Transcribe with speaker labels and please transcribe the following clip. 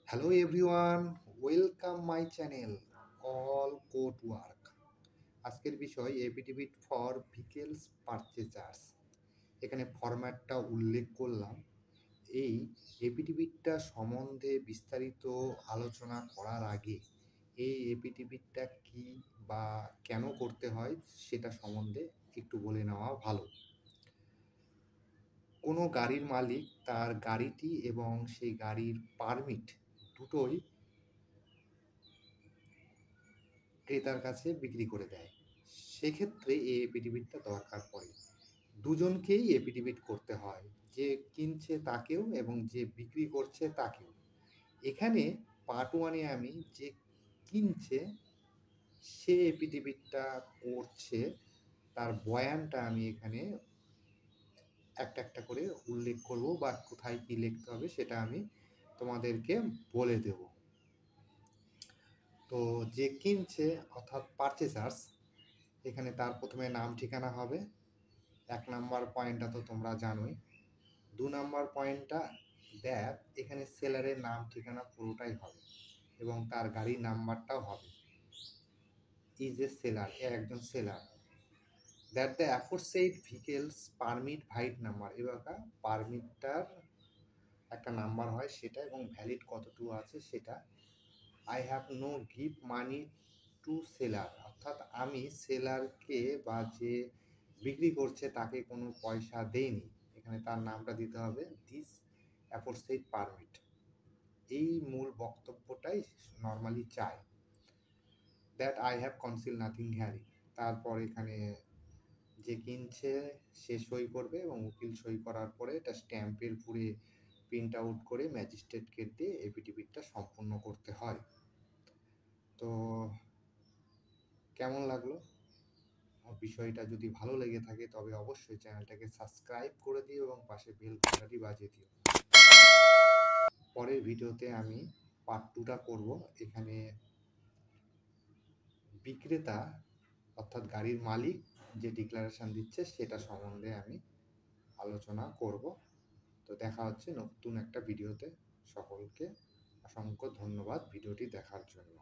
Speaker 1: Hello everyone, welcome my channel all code work. আজকের বিষয় affidavit for vehicles পারচেজার্স। এখানে ফরম্যাটটা উল্লেখ করলাম। এই এফিডেভিটটা সম্বন্ধে বিস্তারিত আলোচনা করার আগে এই এফিডেভিটটা কি বা কেন করতে হয় সেটা সম্বন্ধে একটু বলে নেওয়া ভালো। কোনো গাড়ির মালিক তার গাড়িটি এবং সেই গাড়ির পারমিট দুটোই ক্রেতার কাছে বিক্রি করে দেয়। সেক্ষেত্রে এই এফিডেভিটটা দরকার পড়ে। দুজনকেই এফিডেভিট করতে হয়, যে কিনছে তাকেও এবং যে বিক্রি করছে তাকেও। এখানে পার্ট ওয়ানে আমি যে কিনছে সে এফিডেভিটটা করছে তার বয়ানটা আমি এখানে একটা একটা করে উল্লেখ করব, বা কোথায় কী লিখতে হবে সেটা আমি তোমাদেরকে বলে দেব। তো যে কিনছে অর্থাৎ পারচেজার্স, এখানে তার প্রথমে নাম ঠিকানা হবে। ১ নাম্বার পয়েন্টটা তো তোমরা জানোই। ২ নাম্বার পয়েন্টটা দেখ, এখানে সেলারের নাম ঠিকানা পুরোটাই হবে এবং তার গাড়ির নাম্বারটাও হবে। ইজ এ সেলার, একজন seller. That the aforesaid vehicle's permit white number, এবার পারমিটটার একটা নাম্বার হয় সেটা, এবং ভ্যালিড কতটুকু আছে সেটা। I have no give money to seller, অর্থাৎ আমি সেলারকে বা যে বিক্রি করছে তাকে কোনো পয়সা দেইনি। এখানে তার নামটা দিতে হবে, দিস অ্যাফোরসেইড পারমিট। এই মূল বক্তব্যটাই নর্মালি চাই। That I have conceal nothing Harry, তারপর এখানে যে কিনছে সে সই করবে এবং উকিল সই করার পরে এটা স্ট্যাম্পের পুরে প্রিন্ট আউট করে ম্যাজিস্ট্রেটকে দিয়ে এফিডেভিটটা সম্পূর্ণ করতে হয়। তো কেমন লাগলো? বিষয়টা যদি ভালো লেগে থাকে তবে অবশ্যই চ্যানেলটাকে সাবস্ক্রাইব করে দিও এবং পাশে বেল ঘন্টাটি বাজিয়ে দিও। পরের ভিডিওতে আমি পার্ট 2টা করব। এখানে বিক্রেতা অর্থাৎ গাড়ির মালিক যে ডিক্লারেশন দিচ্ছে সেটা সম্বন্ধে আমি আলোচনা করব। তো দেখা হচ্ছে নতুন একটা ভিডিওতে। সকলকে অসংখ্য ধন্যবাদ ভিডিওটি দেখার জন্য।